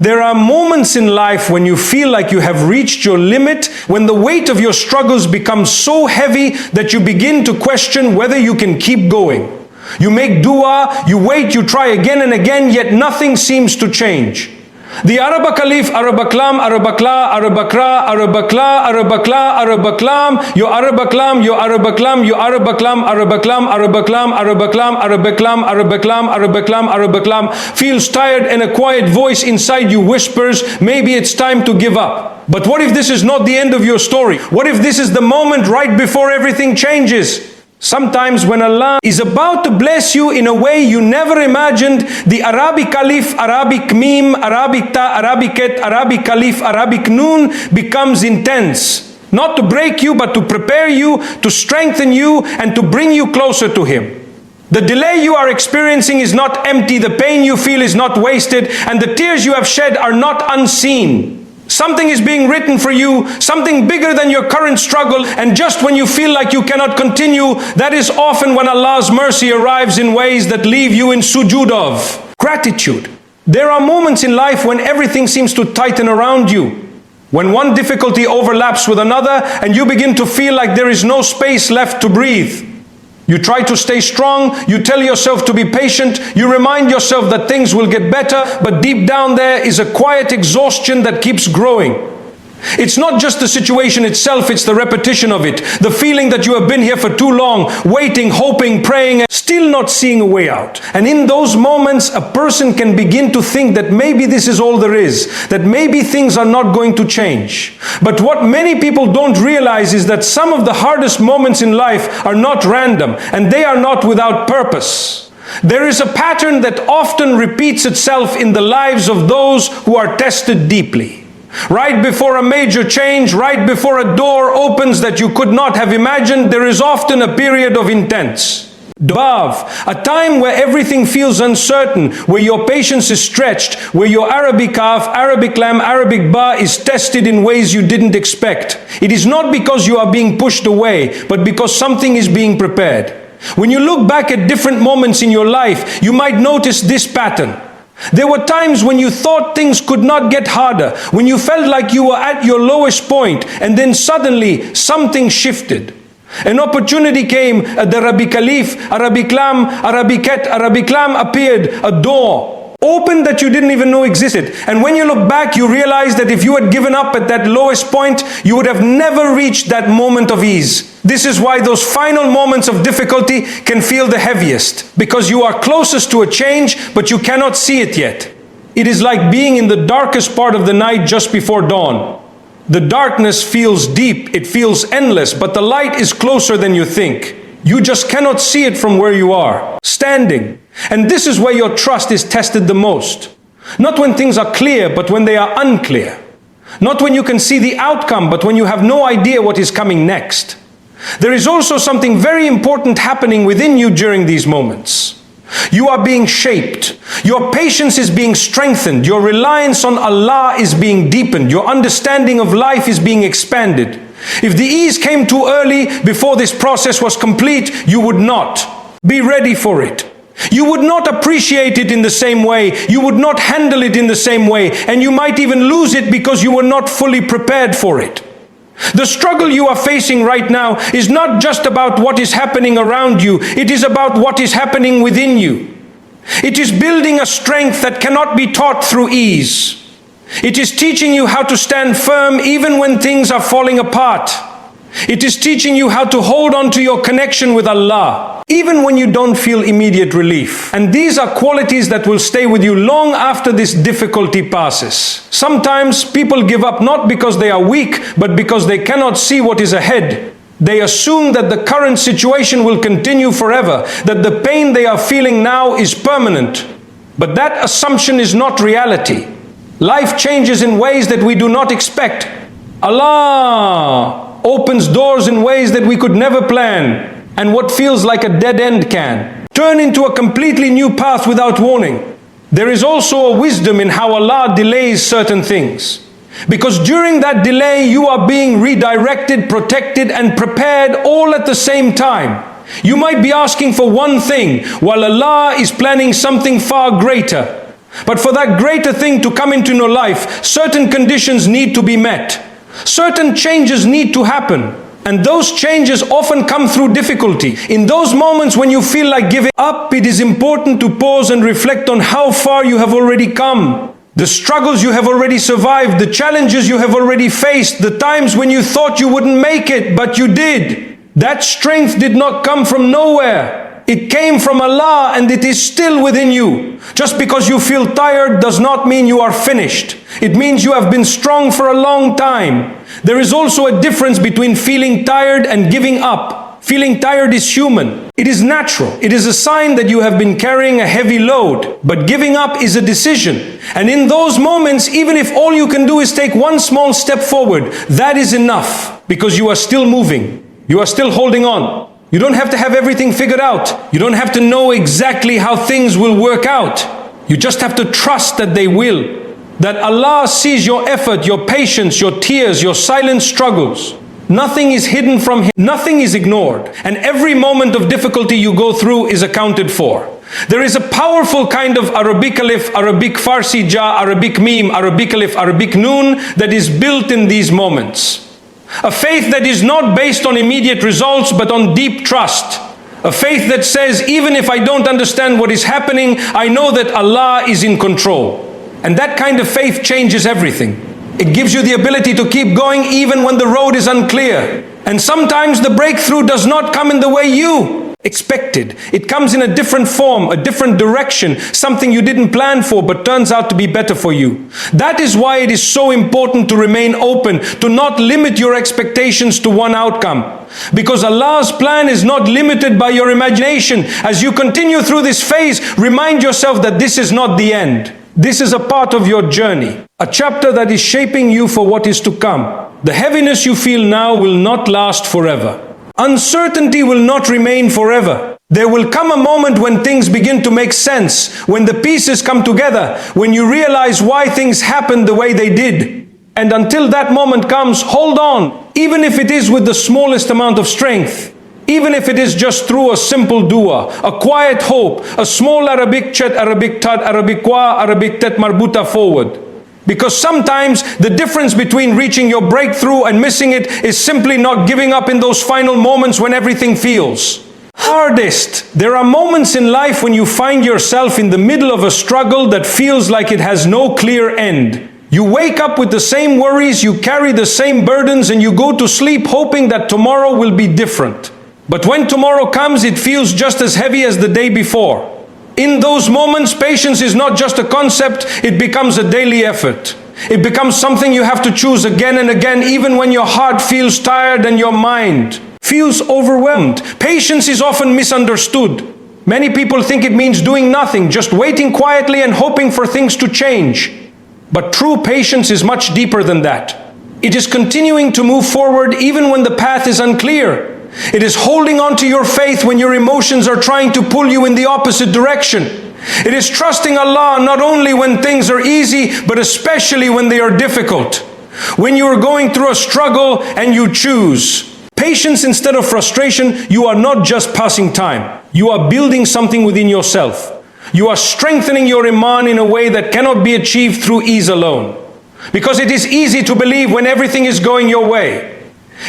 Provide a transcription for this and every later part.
There are moments in life when you feel like you have reached your limit, when the weight of your struggles becomes so heavy that you begin to question whether you can keep going. You make dua, you wait, you try again and again, yet nothing seems to change. The Arabakalif, Arabaklam, Arabakla, Arabakra, Arabakla, Arabakla, Arabaklam, your Arabaklam, your Arabaklam, your Arabaklam, Arabaklam, Arabaklam, Arabaklam, Arabaklam, Arabaklam, Arabaklam, Arabaklam, feels tired and a quiet voice inside you whispers, maybe it's time to give up. But what if this is not the end of your story? What if this is the moment right before everything changes? Sometimes when Allah is about to bless you in a way you never imagined, the Arabic Alif, Arabic Mim, Arabic Ta, Arabic Et, Arabic Alif, Arabic Noon becomes intense. Not to break you, but to prepare you, to strengthen you, and to bring you closer to Him. The delay you are experiencing is not empty, the pain you feel is not wasted, and the tears you have shed are not unseen. Something is being written for you, something bigger than your current struggle, and just when you feel like you cannot continue, that is often when Allah's mercy arrives in ways that leave you in sujood of gratitude. There are moments in life when everything seems to tighten around you, when one difficulty overlaps with another and you begin to feel like there is no space left to breathe. You try to stay strong, you tell yourself to be patient, you remind yourself that things will get better, but deep down there is a quiet exhaustion that keeps growing. It's not just the situation itself, it's the repetition of it. The feeling that you have been here for too long, waiting, hoping, praying, and still not seeing a way out. And in those moments, a person can begin to think that maybe this is all there is, that maybe things are not going to change. But what many people don't realize is that some of the hardest moments in life are not random, and they are not without purpose. There is a pattern that often repeats itself in the lives of those who are tested deeply. Right before a major change, right before a door opens that you could not have imagined, there is often a period of intense Dabav, a time where everything feels uncertain, where your patience is stretched, where your Arabic Kaf, Arabic Lam, Arabic Ba is tested in ways you didn't expect. It is not because you are being pushed away, but because something is being prepared. When you look back at different moments in your life, you might notice this pattern. There were times when you thought things could not get harder, when you felt like you were at your lowest point, and then suddenly something shifted. An opportunity came, the Arabic Alif, Arabic Lam, Arabic Et, Arabic Lam appeared, a door opened that you didn't even know existed. And when you look back, you realize that if you had given up at that lowest point, you would have never reached that moment of ease. This is why those final moments of difficulty can feel the heaviest, because you are closest to a change, but you cannot see it yet. It is like being in the darkest part of the night just before dawn. The darkness feels deep, it feels endless, but the light is closer than you think. You just cannot see it from where you are, standing. And this is where your trust is tested the most. Not when things are clear, but when they are unclear. Not when you can see the outcome, but when you have no idea what is coming next. There is also something very important happening within you during these moments. You are being shaped. Your patience is being strengthened. Your reliance on Allah is being deepened. Your understanding of life is being expanded. If the ease came too early before this process was complete, you would not be ready for it. You would not appreciate it in the same way. You would not handle it in the same way. And you might even lose it because you were not fully prepared for it. The struggle you are facing right now is not just about what is happening around you. It is about what is happening within you. It is building a strength that cannot be taught through ease. It is teaching you how to stand firm even when things are falling apart. It is teaching you how to hold on to your connection with Allah, even when you don't feel immediate relief. And these are qualities that will stay with you long after this difficulty passes. Sometimes people give up not because they are weak, but because they cannot see what is ahead. They assume that the current situation will continue forever, that the pain they are feeling now is permanent. But that assumption is not reality. Life changes in ways that we do not expect. Allah opens doors in ways that we could never plan, and what feels like a dead end can turn into a completely new path without warning. There is also a wisdom in how Allah delays certain things, because during that delay you are being redirected, protected and prepared all at the same time. You might be asking for one thing while Allah is planning something far greater. But for that greater thing to come into your life, certain conditions need to be met. Certain changes need to happen. And those changes often come through difficulty. In those moments when you feel like giving up, it is important to pause and reflect on how far you have already come. The struggles you have already survived, the challenges you have already faced, the times when you thought you wouldn't make it, but you did. That strength did not come from nowhere. It came from Allah and it is still within you. Just because you feel tired does not mean you are finished. It means you have been strong for a long time. There is also a difference between feeling tired and giving up. Feeling tired is human. It is natural. It is a sign that you have been carrying a heavy load. But giving up is a decision. And in those moments, even if all you can do is take one small step forward, that is enough, because you are still moving. You are still holding on. You don't have to have everything figured out. You don't have to know exactly how things will work out. You just have to trust that they will. That Allah sees your effort, your patience, your tears, your silent struggles. Nothing is hidden from Him. Nothing is ignored. And every moment of difficulty you go through is accounted for. There is a powerful kind of Arabic alif, Arabic Farsi ja, Arabic meme, Arabic alif, Arabic noon that is built in these moments. A faith that is not based on immediate results but on deep trust. A faith that says, even if I don't understand what is happening, I know that Allah is in control. And that kind of faith changes everything. It gives you the ability to keep going even when the road is unclear. And sometimes the breakthrough does not come in the way you expected. It comes in a different form, a different direction, something you didn't plan for but turns out to be better for you. That is why it is so important to remain open, to not limit your expectations to one outcome. Because Allah's plan is not limited by your imagination. As you continue through this phase, remind yourself that this is not the end. This is a part of your journey, a chapter that is shaping you for what is to come. The heaviness you feel now will not last forever. Uncertainty will not remain forever. There will come a moment when things begin to make sense, when the pieces come together, when you realize why things happened the way they did. And until that moment comes, hold on, even if it is with the smallest amount of strength. Even if it is just through a simple dua, a quiet hope, a small Arabic chat, Arabic tad, Arabic wa, Arabic tet marbuta forward. Because sometimes the difference between reaching your breakthrough and missing it is simply not giving up in those final moments when everything feels hardest. There are moments in life when you find yourself in the middle of a struggle that feels like it has no clear end. You wake up with the same worries, you carry the same burdens, and you go to sleep hoping that tomorrow will be different. But when tomorrow comes, it feels just as heavy as the day before. In those moments, patience is not just a concept, it becomes a daily effort. It becomes something you have to choose again and again, even when your heart feels tired and your mind feels overwhelmed. Patience is often misunderstood. Many people think it means doing nothing, just waiting quietly and hoping for things to change. But true patience is much deeper than that. It is continuing to move forward even when the path is unclear. It is holding on to your faith when your emotions are trying to pull you in the opposite direction. It is trusting Allah not only when things are easy, but especially when they are difficult. When you are going through a struggle and you choose patience instead of frustration, you are not just passing time. You are building something within yourself. You are strengthening your Iman in a way that cannot be achieved through ease alone. Because it is easy to believe when everything is going your way.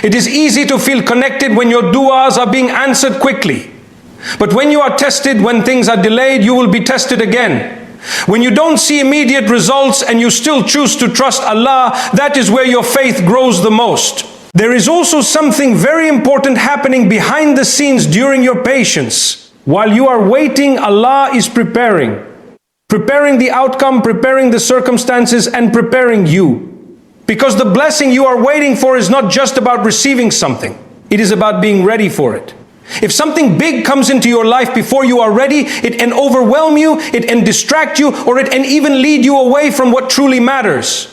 It is easy to feel connected when your du'as are being answered quickly. But when you are tested, when things are delayed, you will be tested again. When you don't see immediate results and you still choose to trust Allah, that is where your faith grows the most. There is also something very important happening behind the scenes during your patience. While you are waiting, Allah is preparing the outcome, preparing the circumstances, and preparing you. Because the blessing you are waiting for is not just about receiving something. It is about being ready for it. If something big comes into your life before you are ready, it can overwhelm you, it can distract you, or it can even lead you away from what truly matters.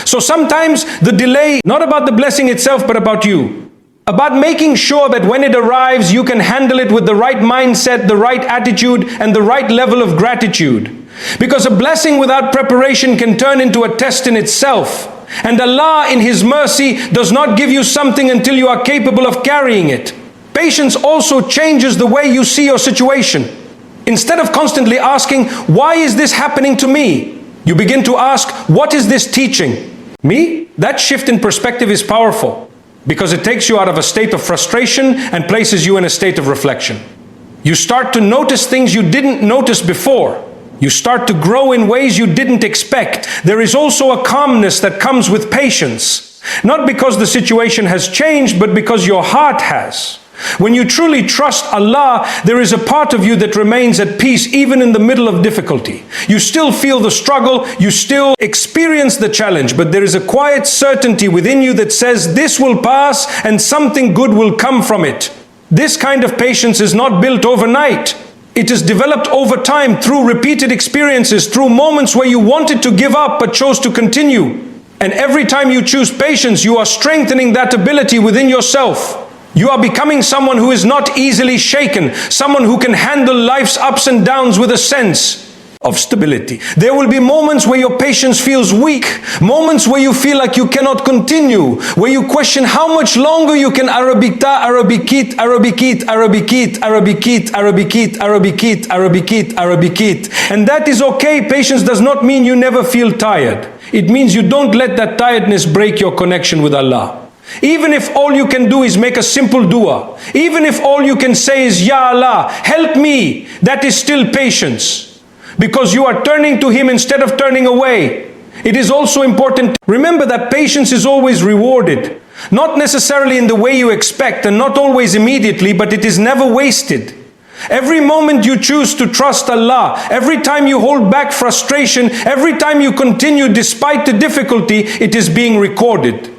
So sometimes the delay, not about the blessing itself, but about you. About making sure that when it arrives, you can handle it with the right mindset, the right attitude, and the right level of gratitude. Because a blessing without preparation can turn into a test in itself. And Allah in His mercy does not give you something until you are capable of carrying it. Patience also changes the way you see your situation. Instead of constantly asking, why is this happening to me? You begin to ask, what is this teaching me? That shift in perspective is powerful because it takes you out of a state of frustration and places you in a state of reflection. You start to notice things you didn't notice before. You start to grow in ways you didn't expect. There is also a calmness that comes with patience. Not because the situation has changed, but because your heart has. When you truly trust Allah, there is a part of you that remains at peace even in the middle of difficulty. You still feel the struggle, you still experience the challenge, but there is a quiet certainty within you that says this will pass and something good will come from it. This kind of patience is not built overnight. It is developed over time through repeated experiences, through moments where you wanted to give up but chose to continue. And every time you choose patience, you are strengthening that ability within yourself. You are becoming someone who is not easily shaken, someone who can handle life's ups and downs with a sense of stability. There will be moments where your patience feels weak, moments where you feel like you cannot continue, where you question how much longer you can Arabikit, and that is okay. Patience does not mean you never feel tired. It means you don't let that tiredness break your connection with Allah. Even if all you can do is make a simple dua, even if all you can say is, Ya Allah, help me, that is still patience. Because you are turning to Him instead of turning away. It is also important. Remember that patience is always rewarded. Not necessarily in the way you expect and not always immediately, but it is never wasted. Every moment you choose to trust Allah, every time you hold back frustration, every time you continue despite the difficulty, it is being recorded.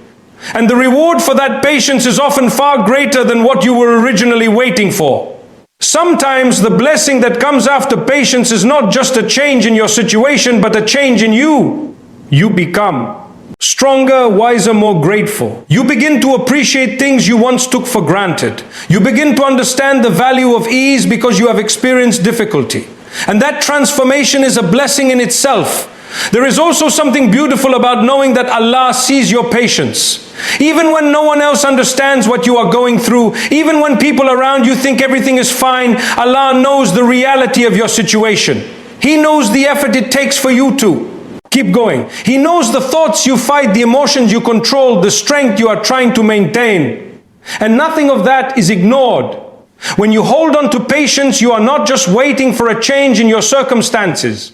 And the reward for that patience is often far greater than what you were originally waiting for. Sometimes the blessing that comes after patience is not just a change in your situation, but a change in you. You become stronger, wiser, more grateful. You begin to appreciate things you once took for granted. You begin to understand the value of ease because you have experienced difficulty. And that transformation is a blessing in itself. There is also something beautiful about knowing that Allah sees your patience. Even when no one else understands what you are going through, even when people around you think everything is fine, Allah knows the reality of your situation. He knows the effort it takes for you to keep going. He knows the thoughts you fight, the emotions you control, the strength you are trying to maintain. And nothing of that is ignored. When you hold on to patience, you are not just waiting for a change in your circumstances.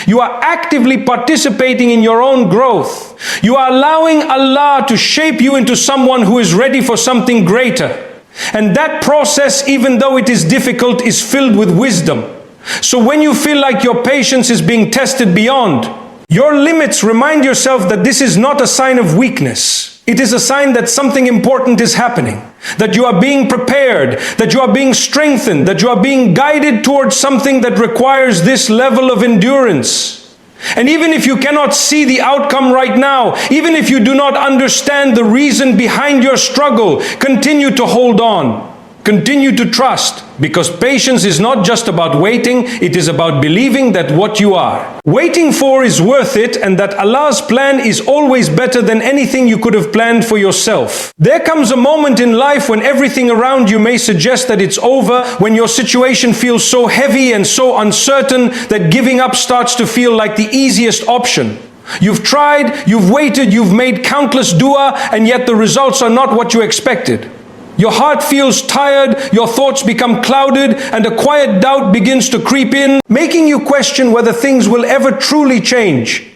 You are actively participating in your own growth. You are allowing Allah to shape you into someone who is ready for something greater. And that process, even though it is difficult, is filled with wisdom. So when you feel like your patience is being tested beyond your limits, remind yourself that this is not a sign of weakness. It is a sign that something important is happening, that you are being prepared, that you are being strengthened, that you are being guided towards something that requires this level of endurance. And even if you cannot see the outcome right now, even if you do not understand the reason behind your struggle, continue to hold on. Continue to trust, because patience is not just about waiting, it is about believing that what you are waiting for is worth it, and that Allah's plan is always better than anything you could have planned for yourself. There comes a moment in life when everything around you may suggest that it's over, when your situation feels so heavy and so uncertain that giving up starts to feel like the easiest option. You've tried, you've waited, you've made countless dua, and yet the results are not what you expected. Your heart feels tired, your thoughts become clouded, and a quiet doubt begins to creep in, making you question whether things will ever truly change.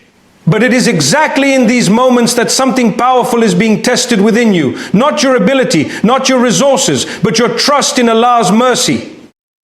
But it is exactly in these moments that something powerful is being tested within you. Not your ability, not your resources, but your trust in Allah's mercy.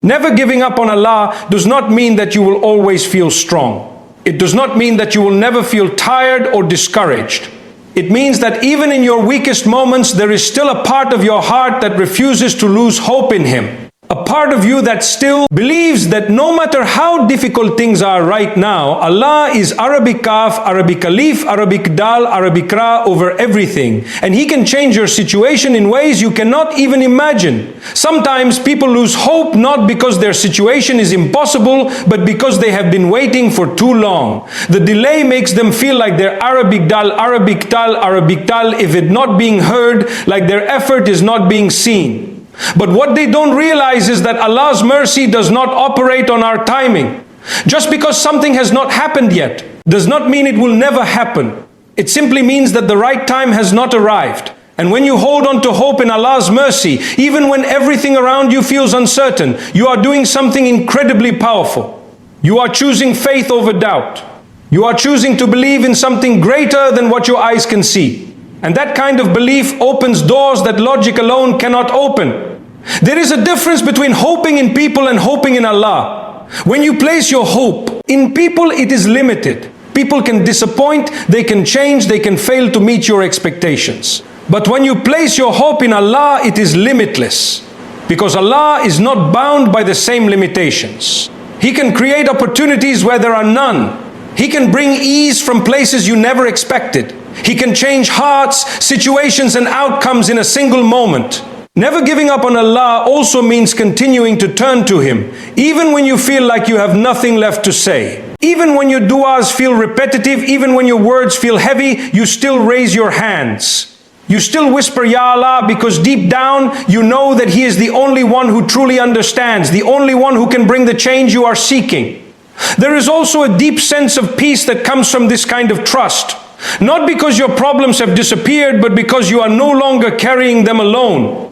Never giving up on Allah does not mean that you will always feel strong. It does not mean that you will never feel tired or discouraged. It means that even in your weakest moments, there is still a part of your heart that refuses to lose hope in Him. A part of you that still believes that no matter how difficult things are right now, Allah is Arabic Kaf, Arabic Alif, Arabic Dal, Arabic Ra over everything. And He can change your situation in ways you cannot even imagine. Sometimes people lose hope not because their situation is impossible, but because they have been waiting for too long. The delay makes them feel like their Arabic Dal, Arabic Tal, Arabic Tal, if it not being heard, like their effort is not being seen. But what they don't realize is that Allah's mercy does not operate on our timing. Just because something has not happened yet does not mean it will never happen. It simply means that the right time has not arrived. And when you hold on to hope in Allah's mercy, even when everything around you feels uncertain, you are doing something incredibly powerful. You are choosing faith over doubt. You are choosing to believe in something greater than what your eyes can see. And that kind of belief opens doors that logic alone cannot open. There is a difference between hoping in people and hoping in Allah. When you place your hope in people, it is limited. People can disappoint, they can change, they can fail to meet your expectations. But when you place your hope in Allah, it is limitless. Because Allah is not bound by the same limitations. He can create opportunities where there are none. He can bring ease from places you never expected. He can change hearts, situations and outcomes in a single moment. Never giving up on Allah also means continuing to turn to Him, even when you feel like you have nothing left to say. Even when your du'as feel repetitive, even when your words feel heavy, you still raise your hands. You still whisper, Ya Allah, because deep down you know that He is the only one who truly understands, the only one who can bring the change you are seeking. There is also a deep sense of peace that comes from this kind of trust. Not because your problems have disappeared, but because you are no longer carrying them alone.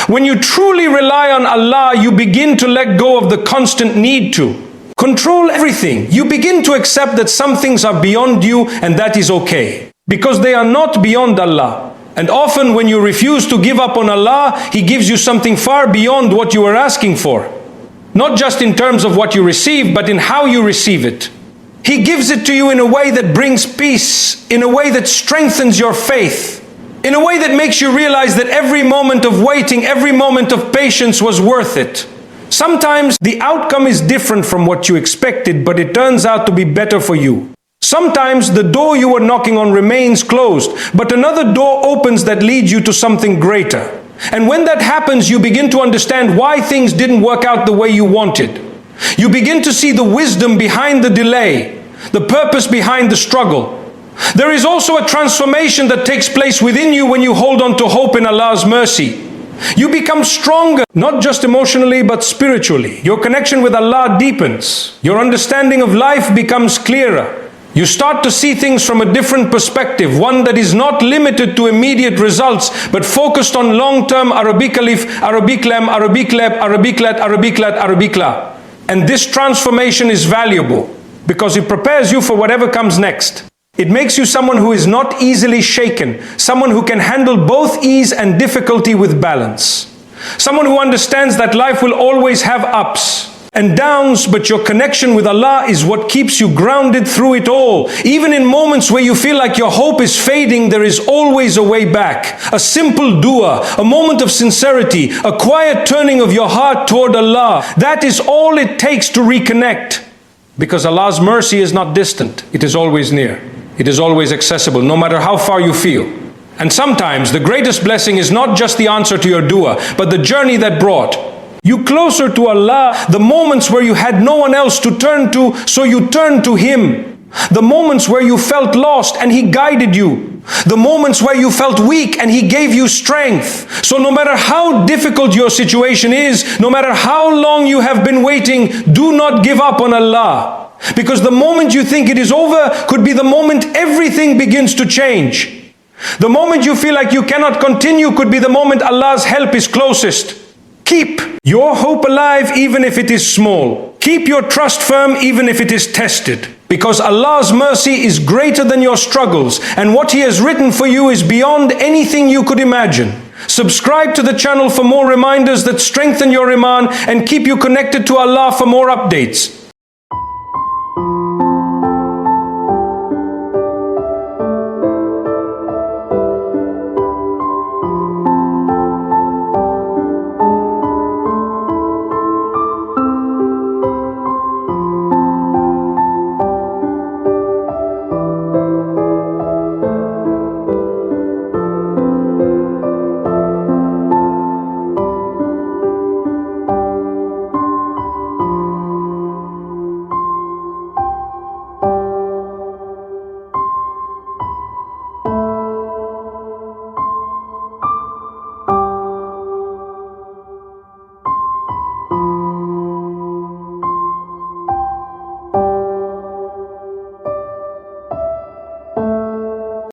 When you truly rely on Allah, you begin to let go of the constant need to control everything. You begin to accept that some things are beyond you, and that is okay, because they are not beyond Allah. And often when you refuse to give up on Allah, He gives you something far beyond what you are asking for. Not just in terms of what you receive, but in how you receive it. He gives it to you in a way that brings peace, in a way that strengthens your faith, in a way that makes you realize that every moment of waiting, every moment of patience was worth it. Sometimes the outcome is different from what you expected, but it turns out to be better for you. Sometimes the door you were knocking on remains closed, but another door opens that leads you to something greater. And when that happens, you begin to understand why things didn't work out the way you wanted. You begin to see the wisdom behind the delay, the purpose behind the struggle. There is also a transformation that takes place within you when you hold on to hope in Allah's mercy. You become stronger, not just emotionally, but spiritually. Your connection with Allah deepens. Your understanding of life becomes clearer. You start to see things from a different perspective, one that is not limited to immediate results, but focused on long-term Arabic alif, Arabic lam, Arabic lab, Arabic lat, Arabic lat, Arabic la. And this transformation is valuable because it prepares you for whatever comes next. It makes you someone who is not easily shaken, someone who can handle both ease and difficulty with balance. Someone who understands that life will always have ups and downs, but your connection with Allah is what keeps you grounded through it all. Even in moments where you feel like your hope is fading, there is always a way back. A simple dua, a moment of sincerity, a quiet turning of your heart toward Allah. That is all it takes to reconnect. Because Allah's mercy is not distant. It is always near. It is always accessible, no matter how far you feel. And sometimes the greatest blessing is not just the answer to your dua, but the journey that brought you closer to Allah, the moments where you had no one else to turn to, so you turned to Him. The moments where you felt lost and He guided you. The moments where you felt weak and He gave you strength. So no matter how difficult your situation is, no matter how long you have been waiting, do not give up on Allah. Because the moment you think it is over could be the moment everything begins to change. The moment you feel like you cannot continue could be the moment Allah's help is closest. Keep your hope alive even if it is small. Keep your trust firm even if it is tested. Because Allah's mercy is greater than your struggles, and what He has written for you is beyond anything you could imagine. Subscribe to the channel for more reminders that strengthen your iman and keep you connected to Allah for more updates.